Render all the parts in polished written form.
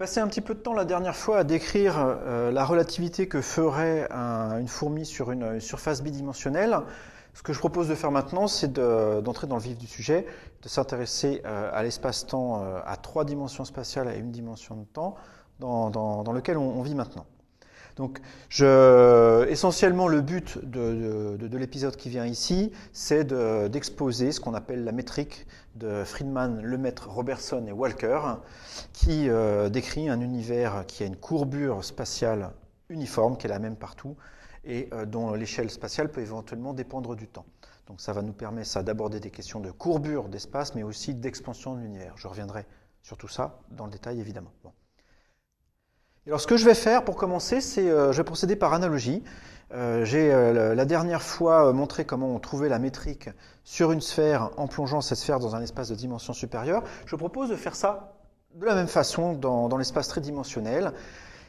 passé un petit peu de temps la dernière fois à décrire la relativité que ferait une fourmi sur une surface bidimensionnelle. Ce que je propose de faire maintenant, c'est d'entrer dans le vif du sujet, de s'intéresser à l'espace-temps à 3 dimensions spatiales et 1 dimension de temps dans lequel on vit maintenant. Donc, essentiellement, le but de l'épisode qui vient ici, c'est d'exposer ce qu'on appelle la métrique de Friedman, Lemaitre, Robertson et Walker, qui décrit un univers qui a une courbure spatiale uniforme, qui est la même partout, et dont l'échelle spatiale peut éventuellement dépendre du temps. Donc ça va nous permettre d'aborder des questions de courbure d'espace, mais aussi d'expansion de l'univers. Je reviendrai sur tout ça dans le détail, évidemment. Bon. Alors ce que je vais faire pour commencer, c'est je vais procéder par analogie. J'ai la dernière fois montré comment on trouvait la métrique sur une sphère en plongeant cette sphère dans un espace de dimension supérieure. Je propose de faire ça de la même façon dans l'espace tridimensionnel.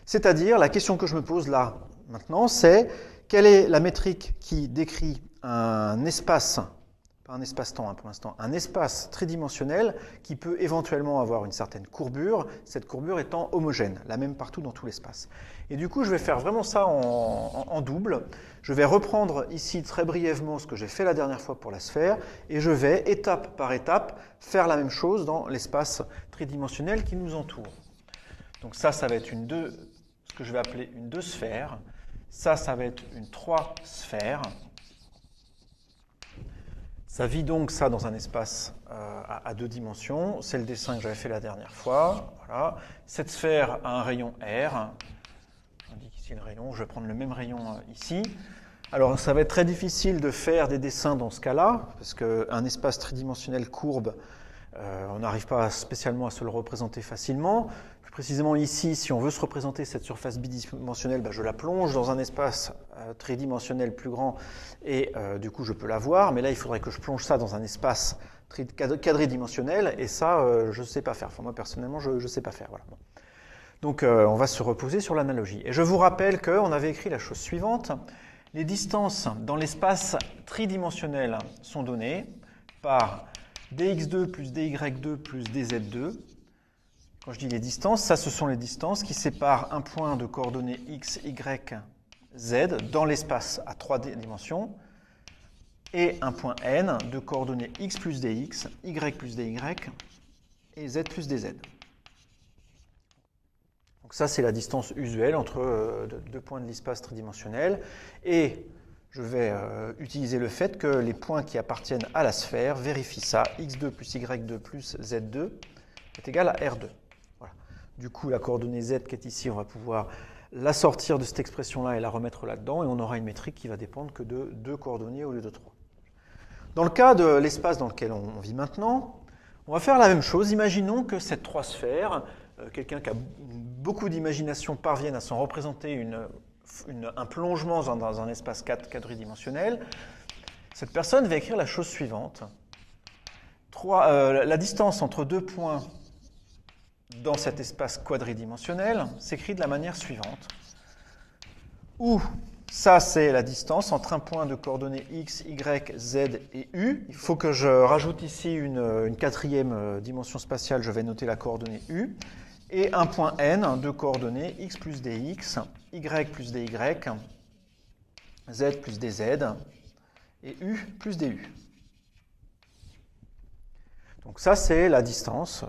C'est-à-dire, la question que je me pose là, maintenant, c'est quelle est la métrique qui décrit un espace, pas un espace-temps pour l'instant, un espace tridimensionnel qui peut éventuellement avoir une certaine courbure, cette courbure étant homogène, la même partout dans tout l'espace. Et du coup, je vais faire vraiment ça en double. Je vais reprendre ici très brièvement ce que j'ai fait la dernière fois pour la sphère, et je vais, étape par étape, faire la même chose dans l'espace tridimensionnel qui nous entoure. Donc ça va être ce que je vais appeler une 2 sphères. Ça va être une 3 sphères. Ça vit donc ça dans un espace à 2 dimensions. C'est le dessin que j'avais fait la dernière fois. Voilà. Cette sphère a un rayon R. J'indique ici le rayon. Je vais prendre le même rayon ici. Alors, ça va être très difficile de faire des dessins dans ce cas-là, parce qu'un espace tridimensionnel courbe, on n'arrive pas spécialement à se le représenter facilement. Plus précisément ici, si on veut se représenter cette surface bidimensionnelle, je la plonge dans un espace tridimensionnel plus grand et du coup je peux la voir. Mais là, il faudrait que je plonge ça dans un espace quadridimensionnel et ça, je ne sais pas faire. Enfin, moi, personnellement, je ne sais pas faire. Voilà. Donc, on va se reposer sur l'analogie. Et je vous rappelle qu'on avait écrit la chose suivante. Les distances dans l'espace tridimensionnel sont données par dx2 plus dy2 plus dz2. Quand je dis les distances, ça ce sont les distances qui séparent un point de coordonnées x, y, z dans l'espace à 3 dimensions et un point n de coordonnées x plus dx, y plus dy et z plus dz. Donc ça c'est la distance usuelle entre deux points de l'espace tridimensionnel et je vais utiliser le fait que les points qui appartiennent à la sphère vérifient ça. x2 plus y2 plus z2 est égal à r2. Voilà. Du coup, la coordonnée z qui est ici, on va pouvoir la sortir de cette expression-là et la remettre là-dedans. Et on aura une métrique qui va dépendre que de 2 coordonnées au lieu de 3. Dans le cas de l'espace dans lequel on vit maintenant, on va faire la même chose. Imaginons que cette 3 sphères, quelqu'un qui a beaucoup d'imagination parvienne à s'en représenter un plongement dans un espace quadridimensionnel, cette personne va écrire la chose suivante. La distance entre 2 points dans cet espace quadridimensionnel s'écrit de la manière suivante. Où ça, c'est la distance entre un point de coordonnées x, y, z et u. Il faut que je rajoute ici une 4e dimension spatiale. Je vais noter la coordonnée u. Et un point n de coordonnées x plus dx, y plus dy, z plus dz et u plus du. Donc ça, c'est la distance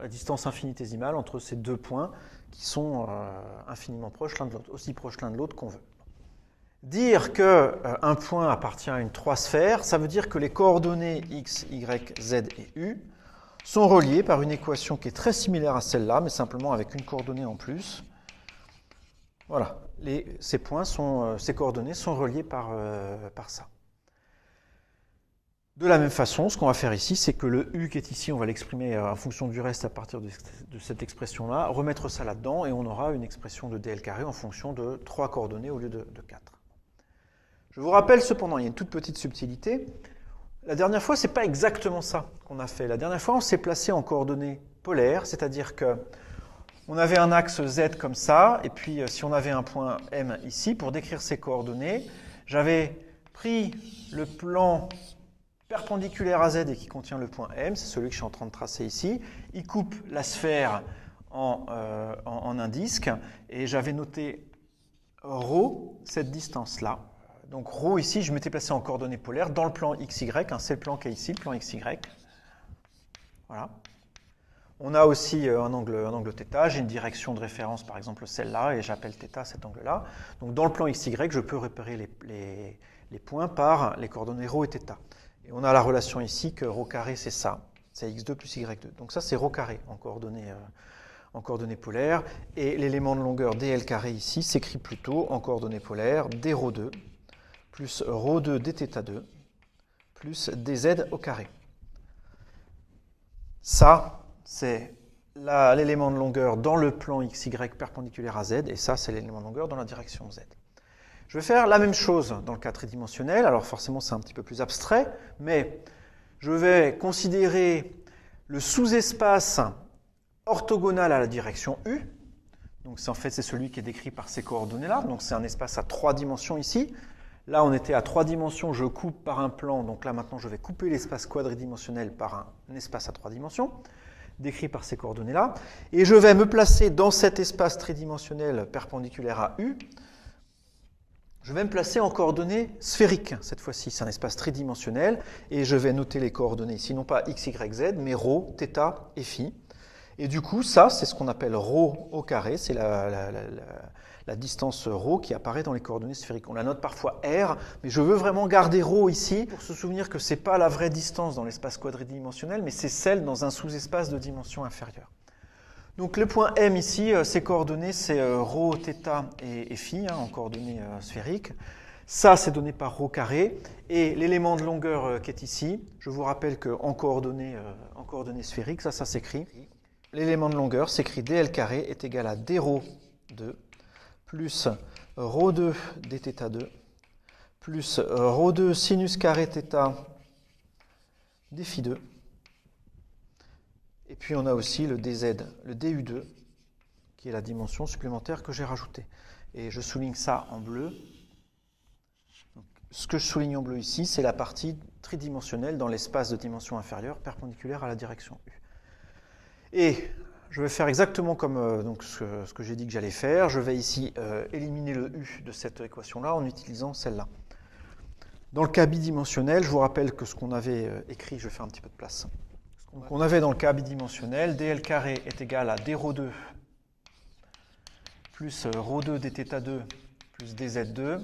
la distance infinitésimale entre ces 2 points qui sont infiniment proches l'un de l'autre, aussi proches l'un de l'autre qu'on veut. Dire qu'un point appartient à une 3 sphère, ça veut dire que les coordonnées x, y, z et u sont reliés par une équation qui est très similaire à celle-là, mais simplement avec une coordonnée en plus. Voilà, ces coordonnées sont reliées par ça. De la même façon, ce qu'on va faire ici, c'est que le u qui est ici, on va l'exprimer en fonction du reste à partir de cette expression-là, remettre ça là-dedans, et on aura une expression de dl carré en fonction de 3 coordonnées au lieu de 4. Je vous rappelle cependant, il y a une toute petite subtilité. La dernière fois, ce n'est pas exactement ça qu'on a fait. La dernière fois, on s'est placé en coordonnées polaires, c'est-à-dire qu'on avait un axe Z comme ça, et puis si on avait un point M ici, pour décrire ces coordonnées, j'avais pris le plan perpendiculaire à Z et qui contient le point M, c'est celui que je suis en train de tracer ici. Il coupe la sphère en un disque et j'avais noté ρ, cette distance-là. Donc ρ ici, je m'étais placé en coordonnées polaires dans le plan XY, hein, c'est le plan qui est ici, le plan XY. Voilà. On a aussi un angle θ, j'ai une direction de référence, par exemple celle-là, et j'appelle θ cet angle-là. Donc dans le plan XY, je peux repérer les points par les coordonnées ρ et θ. Et on a la relation ici que ρ carré c'est ça, c'est x2 plus y2. Donc ça c'est ρ carré en coordonnées polaires. Et l'élément de longueur dl carré ici s'écrit plutôt en coordonnées polaires dρ2 plus ρ2 dθ2 plus dz au carré. Ça, c'est l'élément de longueur dans le plan XY perpendiculaire à Z, et ça, c'est l'élément de longueur dans la direction Z. Je vais faire la même chose dans le cas tridimensionnel. Alors forcément, c'est un petit peu plus abstrait, mais je vais considérer le sous-espace orthogonal à la direction U. Donc en fait, c'est celui qui est décrit par ces coordonnées-là. Donc c'est un espace à 3 dimensions ici. Là, on était à 3 dimensions, je coupe par un plan. Donc là, maintenant, je vais couper l'espace quadridimensionnel par un espace à 3 dimensions, décrit par ces coordonnées-là. Et je vais me placer dans cet espace tridimensionnel perpendiculaire à U. Je vais me placer en coordonnées sphériques. Cette fois-ci, c'est un espace tridimensionnel. Et je vais noter les coordonnées ici, non pas x, y, z, mais ρ, θ et φ. Et du coup, ça, c'est ce qu'on appelle ρ au carré. C'est la distance ρ qui apparaît dans les coordonnées sphériques. On la note parfois r, mais je veux vraiment garder ρ ici pour se souvenir que ce n'est pas la vraie distance dans l'espace quadridimensionnel, mais c'est celle dans un sous-espace de dimension inférieure. Donc le point M ici, ses coordonnées, c'est ρ, θ et φ, hein, en coordonnées sphériques. Ça, c'est donné par ρ carré. Et l'élément de longueur qui est ici, je vous rappelle qu'en coordonnées sphériques, ça s'écrit. L'élément de longueur s'écrit dl carré est égal à dρ2 plus ρ2 dθ2 plus ρ2 sinus carré θ dφ2. Et puis on a aussi le dz, le du2, qui est la dimension supplémentaire que j'ai rajoutée. Et je souligne ça en bleu. Donc, ce que je souligne en bleu ici, c'est la partie tridimensionnelle dans l'espace de dimension inférieure perpendiculaire à la direction U. Et je vais faire exactement comme donc ce que j'ai dit que j'allais faire. Je vais ici éliminer le U de cette équation-là en utilisant celle-là. Dans le cas bidimensionnel, je vous rappelle que ce qu'on avait écrit, je vais faire un petit peu de place. Donc on avait dans le cas bidimensionnel, dl carré est égal à dρ2 plus ρ2 dθ2 plus dz2.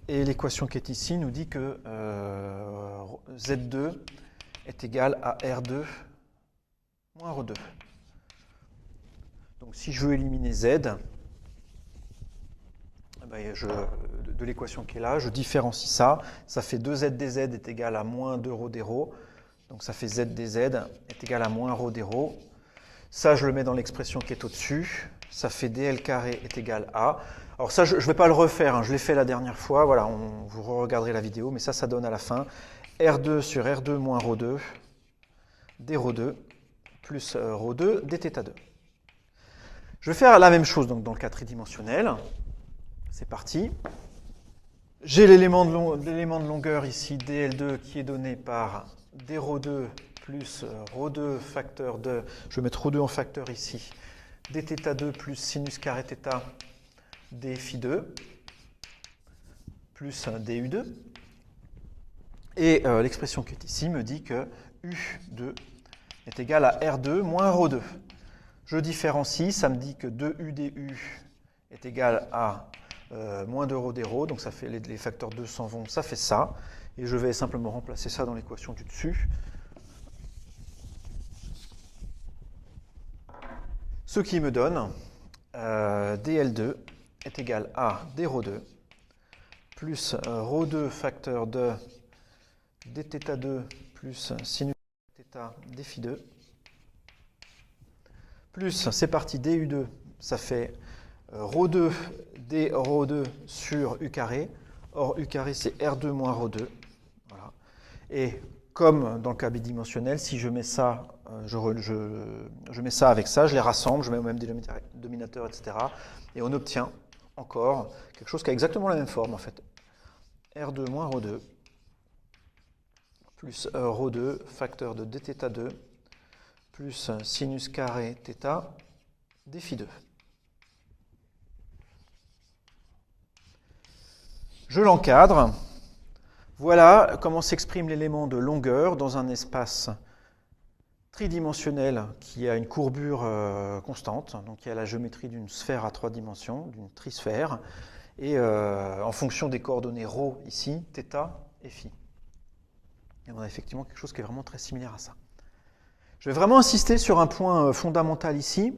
Et l'équation qui est ici nous dit que z2 est égal à r2 moins ρ2. Donc si je veux éliminer z, de l'équation qui est là, je différencie ça. Ça fait 2z dz est égal à moins 2ρ dρ. Donc ça fait z dz est égal à moins ρ dρ. Ça, je le mets dans l'expression qui est au-dessus. Ça fait dl carré est égal à... Alors ça, je ne vais pas le refaire, hein, je l'ai fait la dernière fois. Voilà, vous regarderez la vidéo, mais ça donne à la fin r2 sur r2 moins ρ2 dρ2 plus ρ2 dθ2. Je vais faire la même chose donc, dans le cas tridimensionnel. C'est parti. J'ai l'élément de longueur ici, dl2, qui est donné par dρ2 plus ρ2 facteur de... Je vais mettre ρ2 en facteur ici. dθ2 plus sinus carré θ dφ2 plus du2. Et l'expression qui est ici me dit que u2 est égal à r2 moins ρ2. Je différencie, ça me dit que 2u du est égal à moins 2ρ dρ, donc ça fait les facteurs 2 s'en vont, ça fait ça. Et je vais simplement remplacer ça dans l'équation du dessus. Ce qui me donne dl2 est égal à dρ2 plus ρ2 facteur de dθ2 plus sinus θ dφ2 plus, c'est parti, du2, ça fait ρ2 dρ2 sur u carré. Or, u carré, c'est r2 moins ρ2. Voilà. Et comme dans le cas bidimensionnel, si je mets ça, je mets ça avec ça, je les rassemble, je mets au même dénominateur, etc. Et on obtient encore quelque chose qui a exactement la même forme, en fait. r2 moins ρ2 plus ρ2, facteur de dθ2, plus sinus carré θ, dφ2. Je l'encadre. Voilà comment s'exprime l'élément de longueur dans un espace tridimensionnel qui a une courbure constante, donc il y a la géométrie d'une sphère à 3 dimensions, d'une trisphère, et en fonction des coordonnées ρ ici, θ et φ. Et on a effectivement quelque chose qui est vraiment très similaire à ça. Je vais vraiment insister sur un point fondamental ici.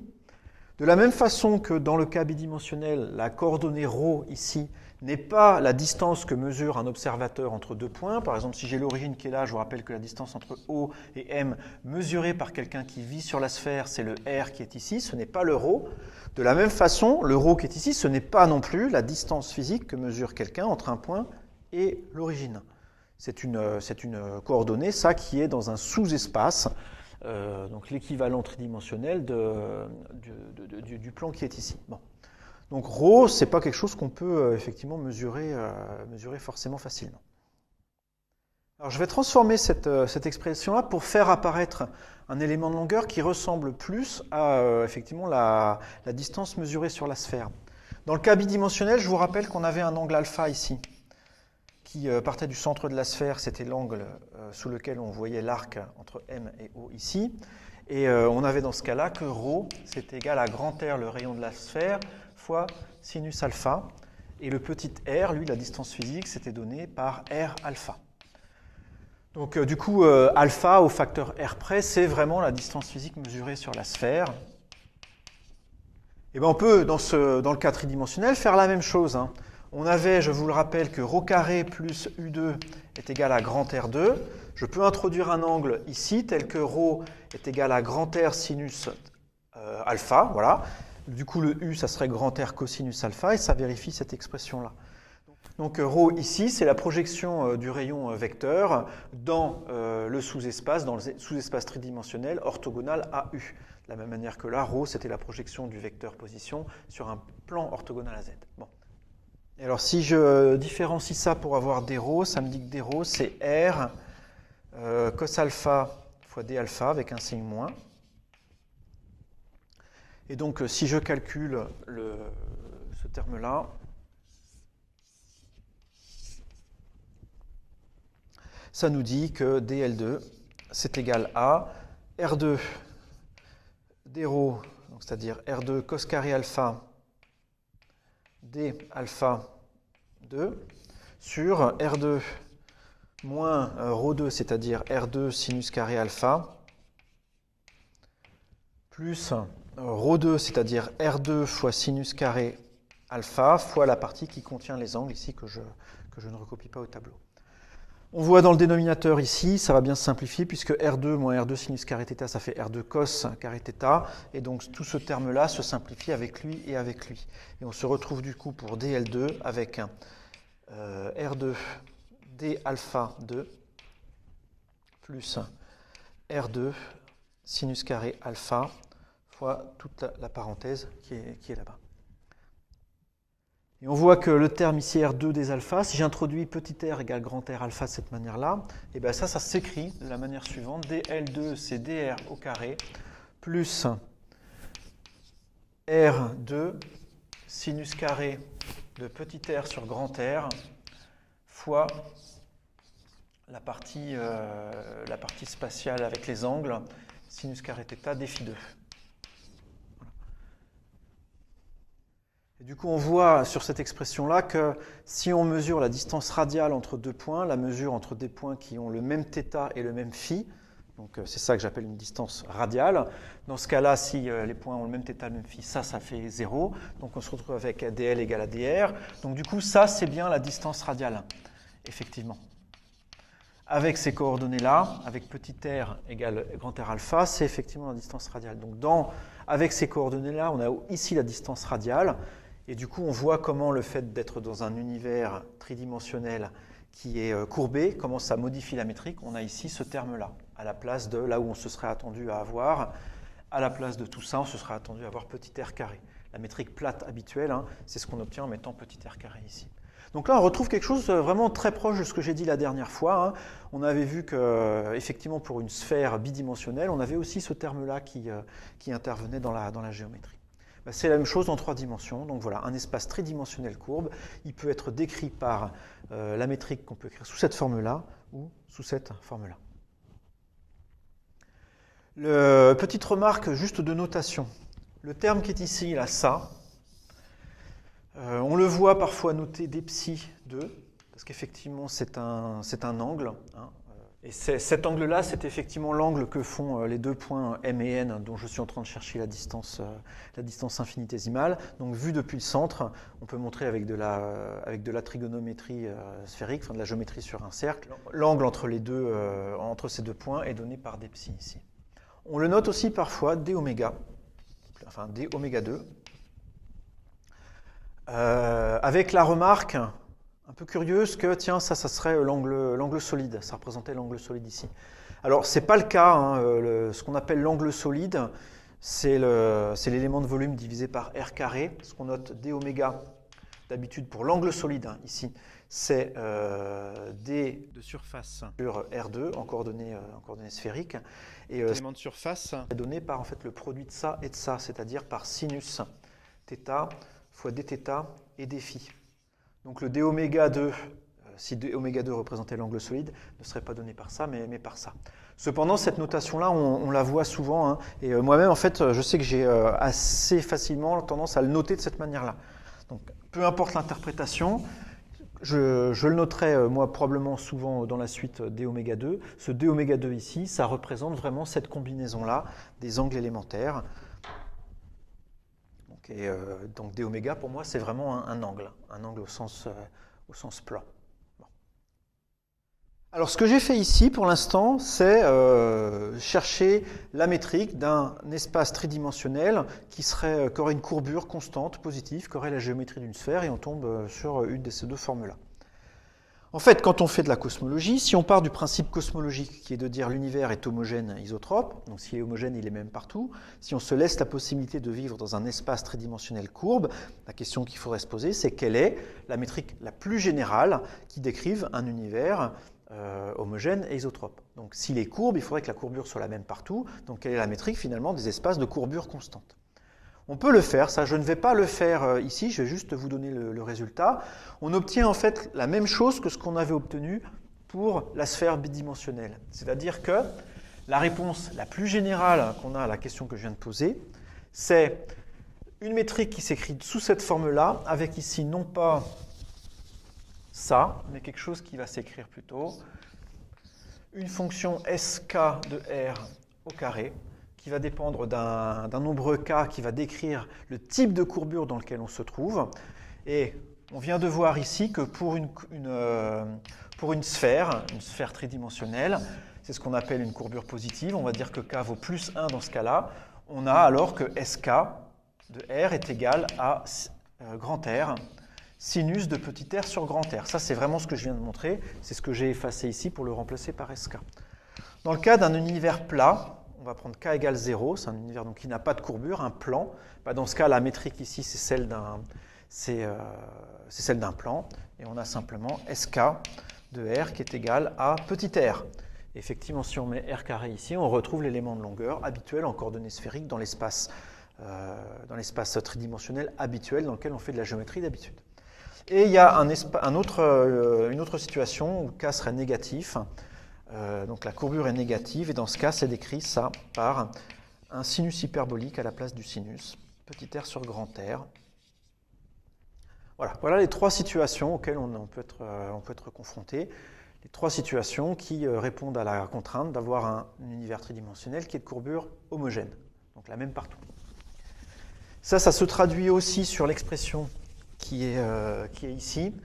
De la même façon que dans le cas bidimensionnel, la coordonnée ρ ici n'est pas la distance que mesure un observateur entre deux points. Par exemple, si j'ai l'origine qui est là, je vous rappelle que la distance entre O et M mesurée par quelqu'un qui vit sur la sphère, c'est le R qui est ici, ce n'est pas le ρ. De la même façon, le ρ qui est ici, ce n'est pas non plus la distance physique que mesure quelqu'un entre un point et l'origine. C'est une coordonnée, ça, qui est dans un sous-espace, donc l'équivalent tridimensionnel du plan qui est ici. Bon. Donc ρ, ce n'est pas quelque chose qu'on peut effectivement mesurer forcément facilement. Alors je vais transformer cette expression-là pour faire apparaître un élément de longueur qui ressemble plus à effectivement la distance mesurée sur la sphère. Dans le cas bidimensionnel, je vous rappelle qu'on avait un angle alpha ici, qui partait du centre de la sphère, c'était l'angle sous lequel on voyait l'arc entre M et O ici. Et on avait dans ce cas-là que ρ, c'est égal à grand R, le rayon de la sphère, fois sinus alpha. Et le petit r, lui, la distance physique, c'était donné par r alpha. Donc du coup, alpha au facteur r près, c'est vraiment la distance physique mesurée sur la sphère. Et bien on peut, dans le cas tridimensionnel, faire la même chose. Hein. On avait, je vous le rappelle, que ρ carré plus U2 est égal à grand R2. Je peux introduire un angle ici, tel que ρ est égal à grand R sinus alpha. Voilà. Du coup, le U, ça serait grand R cosinus alpha, et ça vérifie cette expression-là. Donc ρ ici, c'est la projection du rayon vecteur dans le sous-espace, dans le sous-espace tridimensionnel orthogonal à U. De la même manière que là, ρ, c'était la projection du vecteur position sur un plan orthogonal à Z. Bon. Et alors, si je différencie ça pour avoir d ρ, ça me dit que d ρ, c'est R cos alpha fois d alpha avec un signe moins. Et donc, si je calcule ce terme-là, ça nous dit que dl2, c'est égal à R2 d ρ, c'est-à-dire R2 cos carré alpha d alpha 2 sur R2 moins ρ2, c'est-à-dire R2 sinus carré alpha, plus ρ2, c'est-à-dire R2 fois sinus carré alpha, fois la partie qui contient les angles ici que je ne recopie pas au tableau. On voit dans le dénominateur ici, ça va bien se simplifier, puisque R2 moins R2 sinus carré θ, ça fait R2 cos carré θ, et donc tout ce terme-là se simplifie avec lui et avec lui. Et on se retrouve du coup pour dl2 avec R2 d alpha 2 plus R2 sinus carré alpha fois toute la parenthèse qui est là-bas. Et on voit que le terme ici R2 des alphas, si j'introduis petit r égale grand R alpha de cette manière-là, et bien ça s'écrit de la manière suivante. dl2 c'est dr au carré plus R2 sinus carré de petit r sur grand R fois la partie spatiale avec les angles sinus carré θ dφ2. Et du coup, on voit sur cette expression-là que si on mesure la distance radiale entre deux points, la mesure entre des points qui ont le même θ et le même φ, donc c'est ça que j'appelle une distance radiale. Dans ce cas-là, si les points ont le même θ et le même φ, ça fait 0. Donc on se retrouve avec dl égale à dr. Donc du coup, ça, c'est bien la distance radiale, effectivement. Avec ces coordonnées-là, avec petit r égale grand R alpha, c'est effectivement la distance radiale. Donc avec ces coordonnées-là, on a ici la distance radiale. Et du coup, on voit comment le fait d'être dans un univers tridimensionnel qui est courbé, comment ça modifie la métrique. On a ici ce terme-là, à la place de là où on se serait attendu à avoir. À la place de tout ça, on se serait attendu à avoir petit r carré. La métrique plate habituelle, hein, c'est ce qu'on obtient en mettant petit r carré ici. Donc là, on retrouve quelque chose vraiment très proche de ce que j'ai dit la dernière fois, hein. On avait vu que, effectivement, pour une sphère bidimensionnelle, on avait aussi ce terme-là qui intervenait dans la géométrie. Ben, c'est la même chose en 3 dimensions. Donc voilà, un espace tridimensionnel courbe, il peut être décrit par la métrique qu'on peut écrire sous cette forme-là ou sous cette forme-là. Petite remarque juste de notation. Le terme qui est ici, là, ça, on le voit parfois noté d'epsi 2, parce qu'effectivement c'est un angle, hein, et cet angle-là, c'est effectivement l'angle que font les 2 points M et N, dont je suis en train de chercher la distance infinitésimale. Donc vu depuis le centre, on peut montrer avec de la trigonométrie sphérique, enfin de la géométrie sur un cercle, l'angle entre ces 2 points est donné par d'epsi ici. On le note aussi parfois d oméga, enfin d oméga 2. Avec la remarque un peu curieuse que, tiens, ça serait l'angle solide, ça représentait l'angle solide ici. Alors, ce n'est pas le cas, hein, ce qu'on appelle l'angle solide, c'est l'élément de volume divisé par r carré, ce qu'on note d oméga, d'habitude pour l'angle solide, hein, ici, c'est d de surface sur R2 en coordonnées sphériques. Et l'élément de surface est donné par en fait, le produit de ça et de ça, c'est-à-dire par sinus θ fois dθ et dφ. Donc le d oméga 2, si d oméga 2 représentait l'angle solide, ne serait pas donné par ça, mais par ça. Cependant, cette notation-là, on la voit souvent, hein, et moi-même, en fait, je sais que j'ai assez facilement tendance à le noter de cette manière-là. Donc, peu importe l'interprétation, je le noterai, moi, probablement souvent dans la suite d oméga 2. Ce d oméga 2 ici, ça représente vraiment cette combinaison-là des angles élémentaires. Donc d oméga, pour moi, c'est vraiment un angle au sens plan. Bon. Alors, ce que j'ai fait ici, pour l'instant, c'est chercher la métrique d'un espace tridimensionnel qui aurait une courbure constante, positive, qui aurait la géométrie d'une sphère, et on tombe sur une de ces 2 formes-là. En fait, quand on fait de la cosmologie, si on part du principe cosmologique qui est de dire l'univers est homogène, isotrope, donc s'il est homogène, il est même partout, si on se laisse la possibilité de vivre dans un espace tridimensionnel courbe, la question qu'il faudrait se poser, c'est quelle est la métrique la plus générale qui décrive un univers homogène et isotrope. Donc s'il est courbe, il faudrait que la courbure soit la même partout, donc quelle est la métrique finalement des espaces de courbure constante. On peut le faire, ça je ne vais pas le faire ici, je vais juste vous donner le résultat. On obtient en fait la même chose que ce qu'on avait obtenu pour la sphère bidimensionnelle. C'est-à-dire que la réponse la plus générale qu'on a à la question que je viens de poser, c'est une métrique qui s'écrit sous cette forme-là, avec ici non pas ça, mais quelque chose qui va s'écrire plutôt une fonction sk de r au carré, qui va dépendre d'un nombre k qui va décrire le type de courbure dans lequel on se trouve. Et on vient de voir ici que pour une sphère tridimensionnelle, c'est ce qu'on appelle une courbure positive, on va dire que k vaut plus 1 dans ce cas-là, on a alors que sk de r est égal à grand R, sinus de petit r sur grand R. Ça, c'est vraiment ce que je viens de montrer, c'est ce que j'ai effacé ici pour le remplacer par sk. Dans le cas d'un univers plat, on va prendre k égale 0, c'est un univers donc, qui n'a pas de courbure, un plan. Bah, dans ce cas, la métrique ici, c'est celle d'un plan. Et on a simplement sk de r qui est égal à petit r. Et effectivement, si on met r carré ici, on retrouve l'élément de longueur habituel en coordonnées sphériques dans l'espace tridimensionnel habituel dans lequel on fait de la géométrie d'habitude. Et il y a une autre situation où k serait négatif. Donc la courbure est négative, et dans ce cas, c'est décrit ça par un sinus hyperbolique à la place du sinus, petit r sur grand R. Voilà les 3 situations auxquelles on peut être confronté, les 3 situations qui répondent à la contrainte d'avoir un univers tridimensionnel qui est de courbure homogène, donc la même partout. Ça se traduit aussi sur l'expression qui est ici.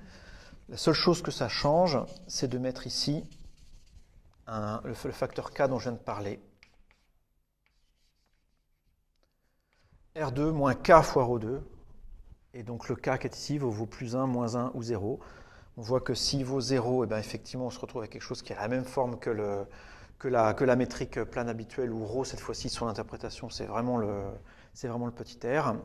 La seule chose que ça change, c'est de mettre ici le facteur k dont je viens de parler. R2 moins k fois ρ2. Et donc le k qui est ici vaut plus 1, moins 1 ou 0. On voit que s'il vaut 0, et bien effectivement on se retrouve avec quelque chose qui a la même forme que la métrique plane habituelle, où ρ cette fois-ci sur l'interprétation c'est vraiment le petit r.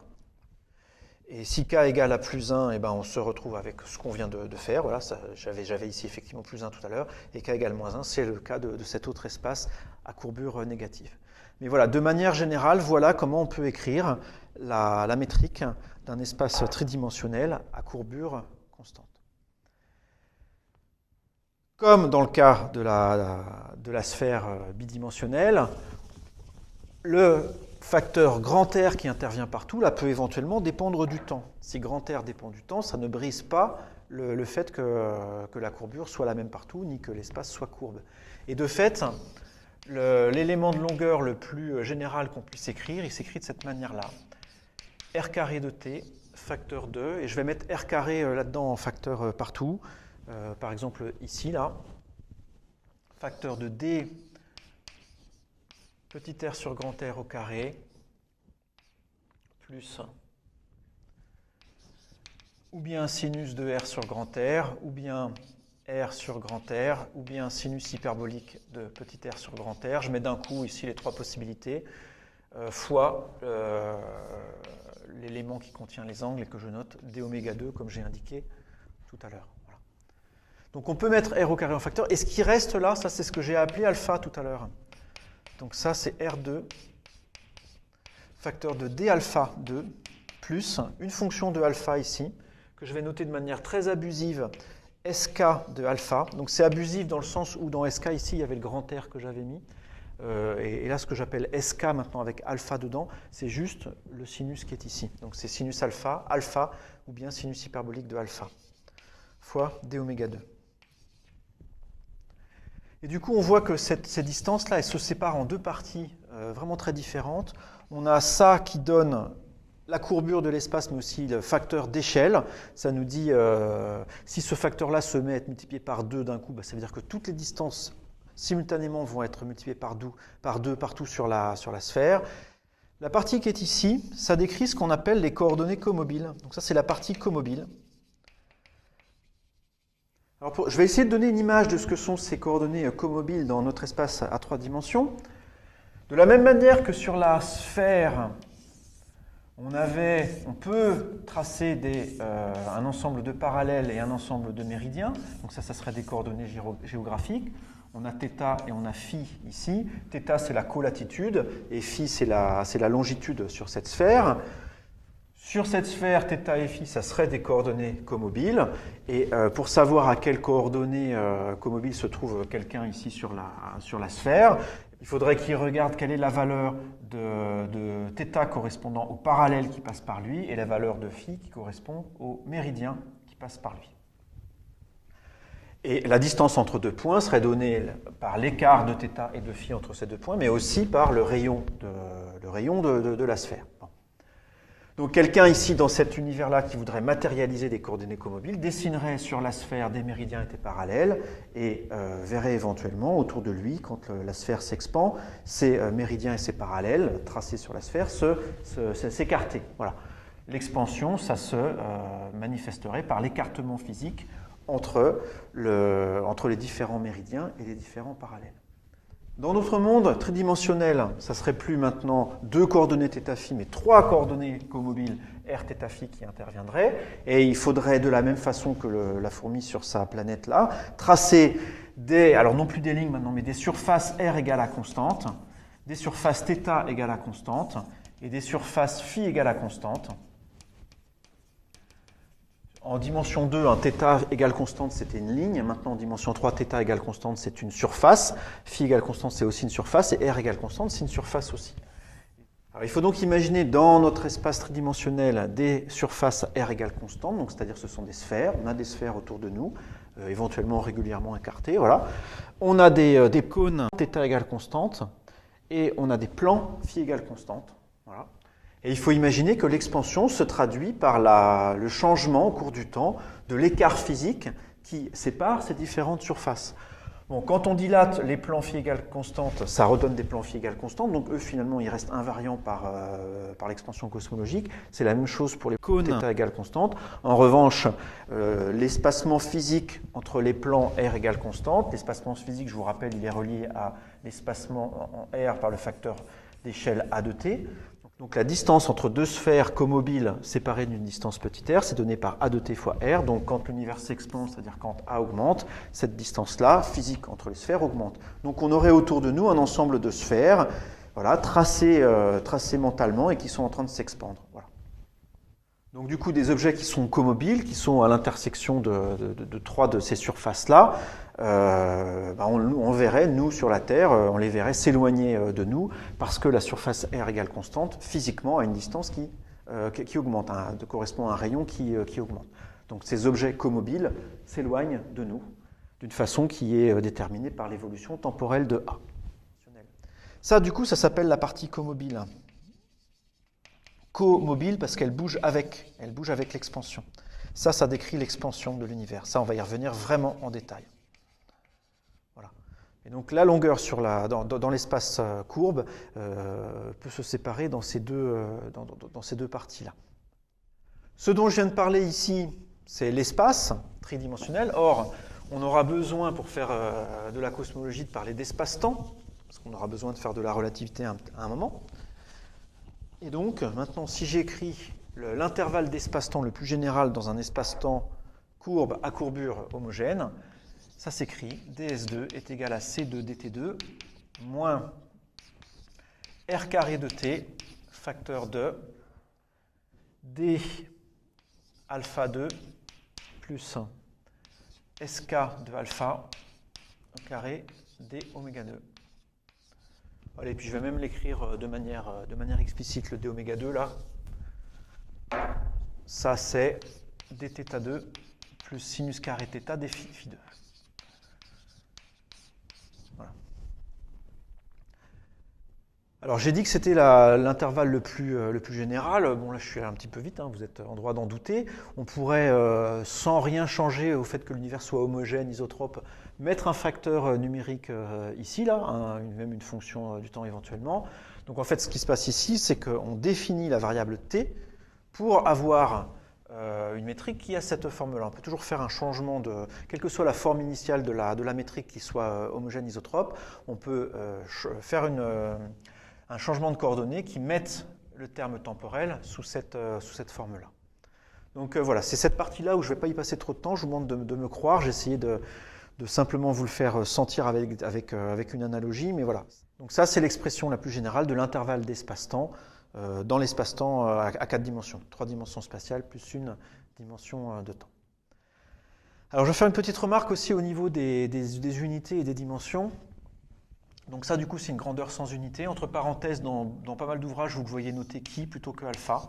Et si k égale à plus 1, eh ben on se retrouve avec ce qu'on vient de faire. Voilà, j'avais ici effectivement plus 1 tout à l'heure. Et k égale moins 1, c'est le cas de cet autre espace à courbure négative. Mais voilà, de manière générale, voilà comment on peut écrire la métrique d'un espace tridimensionnel à courbure constante. Comme dans le cas de la sphère bidimensionnelle, le facteur grand R qui intervient partout, là, peut éventuellement dépendre du temps. Si grand R dépend du temps, ça ne brise pas le fait que la courbure soit la même partout, ni que l'espace soit courbe. Et de fait, l'élément de longueur le plus général qu'on puisse écrire, il s'écrit de cette manière-là. R carré de t, facteur 2, et je vais mettre R carré là-dedans en facteur partout. Par exemple, ici, là, facteur de d, petit r sur grand R au carré, plus ou bien sinus de R sur grand R, ou bien R sur grand R, ou bien sinus hyperbolique de petit r sur grand R. Je mets d'un coup ici les trois possibilités, fois l'élément qui contient les angles et que je note d oméga 2 comme j'ai indiqué tout à l'heure. Voilà. Donc on peut mettre R au carré en facteur, et ce qui reste là, ça c'est ce que j'ai appelé alpha tout à l'heure. Donc ça, c'est R2, facteur de d alpha 2, plus une fonction de alpha ici, que je vais noter de manière très abusive, sk de alpha. Donc c'est abusif dans le sens où dans sk, ici, il y avait le grand R que j'avais mis. Et là, ce que j'appelle sk maintenant avec alpha dedans, c'est juste le sinus qui est ici. Donc c'est sinus alpha, alpha, ou bien sinus hyperbolique de alpha, fois d oméga 2. Et du coup, on voit que ces distances-là, elles se séparent en deux parties vraiment très différentes. On a ça qui donne la courbure de l'espace, mais aussi le facteur d'échelle. Ça nous dit, si ce facteur-là se met à être multiplié par 2 d'un coup, ça veut dire que toutes les distances simultanément vont être multipliées par 2 partout sur la sphère. La partie qui est ici, ça décrit ce qu'on appelle les coordonnées comobiles. Donc ça, c'est la partie comobile. Alors je vais essayer de donner une image de ce que sont ces coordonnées comobiles dans notre espace à 3 dimensions. De la même manière que sur la sphère, on peut tracer un ensemble de parallèles et un ensemble de méridiens. Donc ça serait des coordonnées géographiques. On a θ et on a φ ici. θ, c'est la colatitude, et φ, c'est la longitude sur cette sphère. Sur cette sphère, θ et φ, ça serait des coordonnées comobiles. Et pour savoir à quelles coordonnées comobiles se trouve quelqu'un ici sur la sphère, il faudrait qu'il regarde quelle est la valeur de θ correspondant au parallèle qui passe par lui et la valeur de φ qui correspond au méridien qui passe par lui. Et la distance entre deux points serait donnée par l'écart de θ et de φ entre ces deux points, mais aussi par le rayon de la sphère. Bon. Donc quelqu'un ici dans cet univers-là qui voudrait matérialiser des coordonnées comobiles dessinerait sur la sphère des méridiens et des parallèles et verrait éventuellement autour de lui, quand la sphère s'expand, ces méridiens et ces parallèles tracés sur la sphère s'écarter. Voilà. L'expansion, ça se manifesterait par l'écartement physique entre les différents méridiens et les différents parallèles. Dans notre monde tridimensionnel, ça serait plus maintenant 2 coordonnées θ-φ, mais 3 coordonnées comobiles r θ-φ qui interviendraient. Et il faudrait, de la même façon que la fourmi sur sa planète là, tracer alors non plus des lignes maintenant, mais des surfaces r égale à constante, des surfaces θ égale à constante, et des surfaces φ égale à constante. En dimension 2, un θ égale constante, c'était une ligne. Maintenant, en dimension 3, θ égale constante, c'est une surface. Φ égale constante, c'est aussi une surface. Et R égale constante, c'est une surface aussi. Alors, il faut donc imaginer dans notre espace tridimensionnel des surfaces R égale constante, donc c'est-à-dire ce sont des sphères. On a des sphères autour de nous, éventuellement régulièrement écartées. Voilà. On a des cônes θ égale constante et on a des plans Φ égale constante. Voilà. Et il faut imaginer que l'expansion se traduit par le changement au cours du temps de l'écart physique qui sépare ces différentes surfaces. Bon, quand on dilate les plans Φ égale constante, ça redonne des plans Φ égale constante, donc eux finalement ils restent invariants par l'expansion cosmologique. C'est la même chose pour les cônes θ égale constante. En revanche, l'espacement physique entre les plans R égale constante, l'espacement physique, je vous rappelle, il est relié à l'espacement en R par le facteur d'échelle A de t. Donc la distance entre deux sphères comobiles séparées d'une distance petit r, c'est donné par a de t fois r. Donc quand l'univers s'expande, c'est-à-dire quand a augmente, cette distance-là, physique entre les sphères, augmente. Donc on aurait autour de nous un ensemble de sphères, voilà, tracées mentalement et qui sont en train de s'expandre. Voilà. Donc du coup, des objets qui sont comobiles, qui sont à l'intersection de trois de ces surfaces-là, on verrait, nous, sur la Terre, on les verrait s'éloigner de nous parce que la surface R égale constante, physiquement, a une distance qui augmente, correspond à un rayon qui augmente. Donc ces objets comobiles s'éloignent de nous d'une façon qui est déterminée par l'évolution temporelle de A. Ça, du coup, ça s'appelle la partie comobile. Co-mobile parce qu'elle bouge avec l'expansion. Ça décrit l'expansion de l'univers. Ça, on va y revenir vraiment en détail. Voilà. Et donc la longueur dans l'espace courbe peut se séparer dans ces deux parties-là. Ce dont je viens de parler ici, c'est l'espace tridimensionnel. Or, on aura besoin, pour faire de la cosmologie, de parler d'espace-temps, parce qu'on aura besoin de faire de la relativité à un moment. Et donc, maintenant, si j'écris l'intervalle d'espace-temps le plus général dans un espace-temps courbe à courbure homogène, ça s'écrit ds2 est égal à c2 dt2 moins r carré de t, facteur de d alpha 2 plus sk de alpha au carré d oméga 2. Allez, puis je vais même l'écrire de manière explicite, le d oméga 2 là. Ça c'est dθ2 plus sinus carré θ d phi 2. Voilà. Alors j'ai dit que c'était l'intervalle le plus général. Bon là je suis allé un petit peu vite, hein, vous êtes en droit d'en douter. On pourrait, sans rien changer au fait que l'univers soit homogène, isotrope, mettre un facteur numérique ici, là, même une fonction du temps éventuellement. Donc en fait, ce qui se passe ici, c'est qu'on définit la variable t pour avoir une métrique qui a cette forme-là. On peut toujours faire un changement quelle que soit la forme initiale de la métrique qui soit homogène, isotrope, on peut faire un changement de coordonnées qui mette le terme temporel sous cette forme-là. Donc voilà, c'est cette partie-là où je ne vais pas y passer trop de temps, je vous demande de me croire, j'ai essayé de simplement vous le faire sentir avec une analogie, mais voilà. Donc ça, c'est l'expression la plus générale de l'intervalle d'espace-temps dans l'espace-temps à 4 dimensions, 3 dimensions spatiales plus une dimension de temps. Alors je vais faire une petite remarque aussi au niveau des unités et des dimensions. Donc ça, du coup, c'est une grandeur sans unité. Entre parenthèses, dans pas mal d'ouvrages, vous le voyez noter chi plutôt que alpha.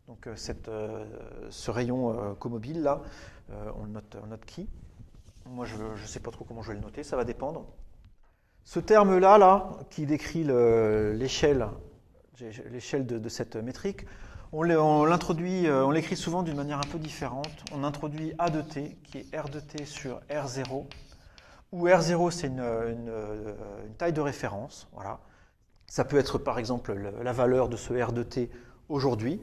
Donc ce rayon comobile là, on le note chi. Moi, je ne sais pas trop comment je vais le noter, ça va dépendre. Ce terme-là, qui décrit l'échelle de cette métrique, on l'écrit souvent d'une manière un peu différente. On introduit A de t, qui est R de t sur R0, où R0, c'est une taille de référence. Voilà. Ça peut être, par exemple, la valeur de ce R de t aujourd'hui,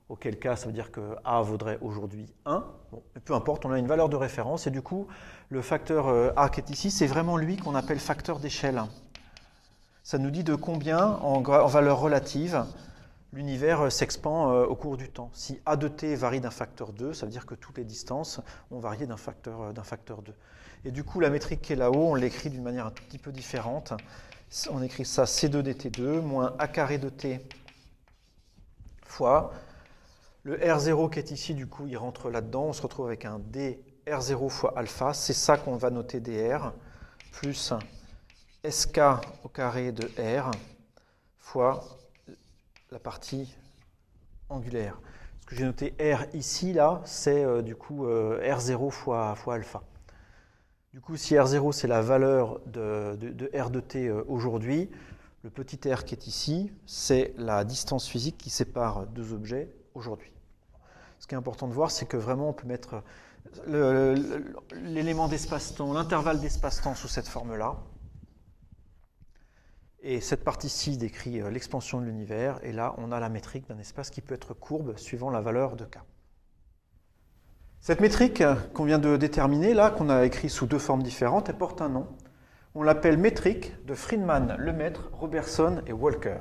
auquel cas ça veut dire que A vaudrait aujourd'hui 1. Bon, peu importe, on a une valeur de référence, et du coup, le facteur A qui est ici, c'est vraiment lui qu'on appelle facteur d'échelle. Ça nous dit de combien, en valeur relative, l'univers s'expand au cours du temps. Si A de t varie d'un facteur 2, ça veut dire que toutes les distances ont varié d'un facteur 2. Et du coup, la métrique qui est là-haut, on l'écrit d'une manière un tout petit peu différente. On écrit ça C2 dt2 moins A carré de t fois le R0 qui est ici, du coup, il rentre là-dedans. On se retrouve avec un d R0 fois alpha. C'est ça qu'on va noter dr, plus sk au carré de r fois la partie angulaire. Ce que j'ai noté R ici, là, c'est du coup R0 fois alpha. Du coup, si R0, c'est la valeur de R de t aujourd'hui, le petit r qui est ici, c'est la distance physique qui sépare deux objets aujourd'hui. Ce qui est important de voir, c'est que vraiment, on peut mettre l'élément d'espace-temps, l'intervalle d'espace-temps sous cette forme-là. Et cette partie-ci décrit l'expansion de l'univers, et là, on a la métrique d'un espace qui peut être courbe suivant la valeur de k. Cette métrique qu'on vient de déterminer, là, qu'on a écrit sous deux formes différentes, elle porte un nom. On l'appelle métrique de Friedman, Lemaître, Robertson et Walker.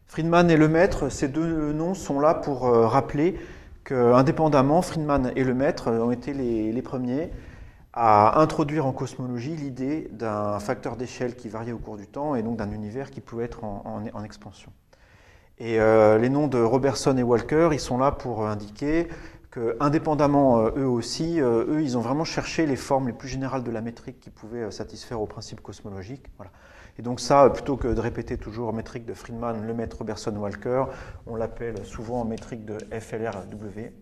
Friedman et Lemaître, ces deux noms sont là pour rappeler qu'indépendamment, Friedman et Lemaître ont été les premiers à introduire en cosmologie l'idée d'un facteur d'échelle qui variait au cours du temps et donc d'un univers qui pouvait être en expansion. Et les noms de Robertson et Walker, ils sont là pour indiquer qu'indépendamment, eux aussi, eux, ils ont vraiment cherché les formes les plus générales de la métrique qui pouvaient satisfaire aux principes cosmologiques. Voilà. Et donc ça, plutôt que de répéter toujours métrique de Friedman, Lemaître, Robertson, Walker, on l'appelle souvent métrique de FLRW,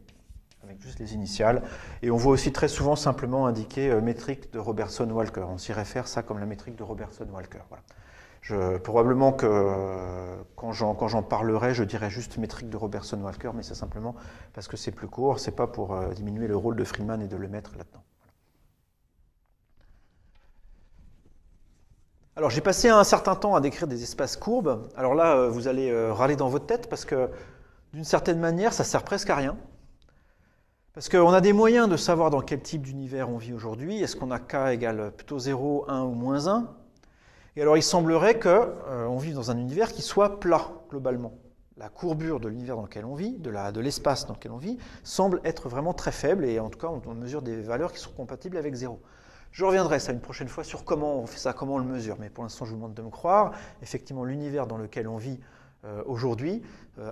avec juste les initiales. Et on voit aussi très souvent simplement indiquer métrique de Robertson-Walker. On s'y réfère ça comme la métrique de Robertson-Walker. Voilà. Probablement que quand j'en parlerai, je dirai juste métrique de Robertson-Walker, mais c'est simplement parce que c'est plus court, c'est pas pour diminuer le rôle de Friedman et de Lemaître là-dedans. Alors j'ai passé un certain temps à décrire des espaces courbes. Alors là, vous allez râler dans votre tête parce que d'une certaine manière, ça sert presque à rien. Parce qu'on a des moyens de savoir dans quel type d'univers on vit aujourd'hui. Est-ce qu'on a k égale plutôt 0, 1 ou moins 1 ? Et alors il semblerait qu'on vive dans un univers qui soit plat, globalement. La courbure de l'univers dans lequel on vit, de l'espace dans lequel on vit, semble être vraiment très faible, et en tout cas on mesure des valeurs qui sont compatibles avec 0. Je reviendrai ça une prochaine fois sur comment on fait ça, comment on le mesure, mais pour l'instant je vous demande de me croire. Effectivement, l'univers dans lequel on vit aujourd'hui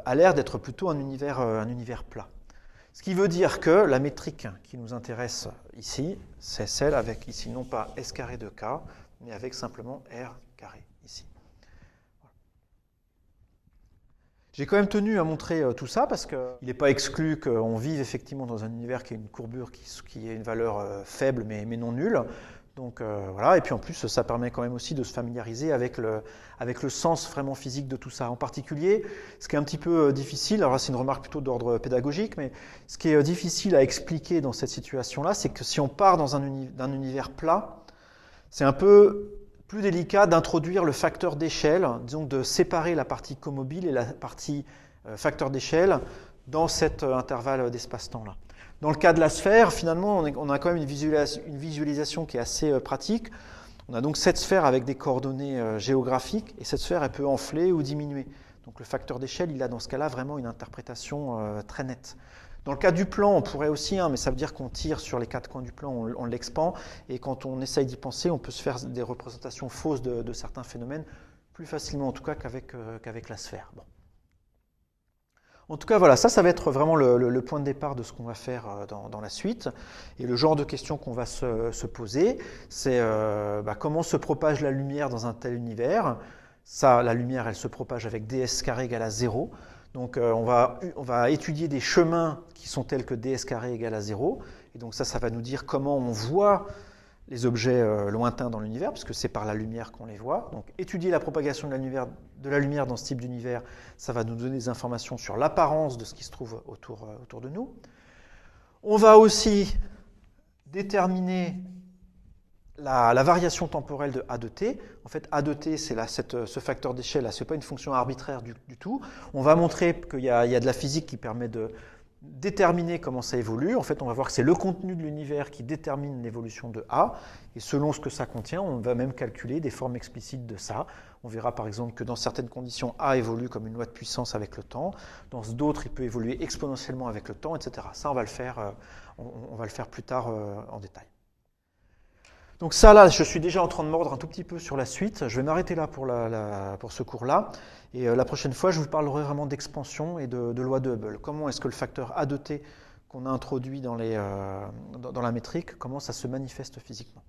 a l'air d'être plutôt un univers plat. Ce qui veut dire que la métrique qui nous intéresse ici, c'est celle avec ici non pas S carré de K, mais avec simplement R carré ici. Voilà. J'ai quand même tenu à montrer tout ça parce qu'il n'est pas exclu qu'on vive effectivement dans un univers qui a une courbure qui a une valeur faible mais non nulle. Donc voilà, et puis en plus ça permet quand même aussi de se familiariser avec le sens vraiment physique de tout ça. En particulier, ce qui est un petit peu difficile, alors là c'est une remarque plutôt d'ordre pédagogique, mais ce qui est difficile à expliquer dans cette situation-là, c'est que si on part d'un univers plat, c'est un peu plus délicat d'introduire le facteur d'échelle, disons de séparer la partie comobile et la partie facteur d'échelle dans cet intervalle d'espace-temps-là. Dans le cas de la sphère, finalement, on a quand même une visualisation qui est assez pratique. On a donc cette sphère avec des coordonnées géographiques, et cette sphère, elle peut enfler ou diminuer. Donc le facteur d'échelle, il a dans ce cas-là vraiment une interprétation très nette. Dans le cas du plan, on pourrait aussi, mais ça veut dire qu'on tire sur les quatre coins du plan, on l'expand, et quand on essaye d'y penser, on peut se faire des représentations fausses de certains phénomènes, plus facilement en tout cas qu'avec la sphère. Bon. En tout cas, voilà, ça va être vraiment le point de départ de ce qu'on va faire dans la suite. Et le genre de questions qu'on va se poser, c'est comment se propage la lumière dans un tel univers. Ça, la lumière, elle se propage avec ds carré égale à 0. Donc on va étudier des chemins qui sont tels que ds carré égale à 0. Et donc ça va nous dire comment on voit les objets lointains dans l'univers, puisque c'est par la lumière qu'on les voit. Donc étudier la propagation de la lumière dans ce type d'univers, ça va nous donner des informations sur l'apparence de ce qui se trouve autour de nous. On va aussi déterminer la variation temporelle de A de t. En fait, A de t, c'est ce facteur d'échelle, ce n'est pas une fonction arbitraire du tout. On va montrer qu'il y a de la physique qui permet de déterminer comment ça évolue. En fait, on va voir que c'est le contenu de l'univers qui détermine l'évolution de A, et selon ce que ça contient, on va même calculer des formes explicites de ça. On verra par exemple que dans certaines conditions, A évolue comme une loi de puissance avec le temps, dans d'autres, il peut évoluer exponentiellement avec le temps, etc. Ça, on va le faire plus tard en détail. Donc ça, là, je suis déjà en train de mordre un tout petit peu sur la suite. Je vais m'arrêter là pour ce cours-là. Et la prochaine fois, je vous parlerai vraiment d'expansion et de loi de Hubble. Comment est-ce que le facteur A de t qu'on a introduit dans la métrique, comment ça se manifeste physiquement.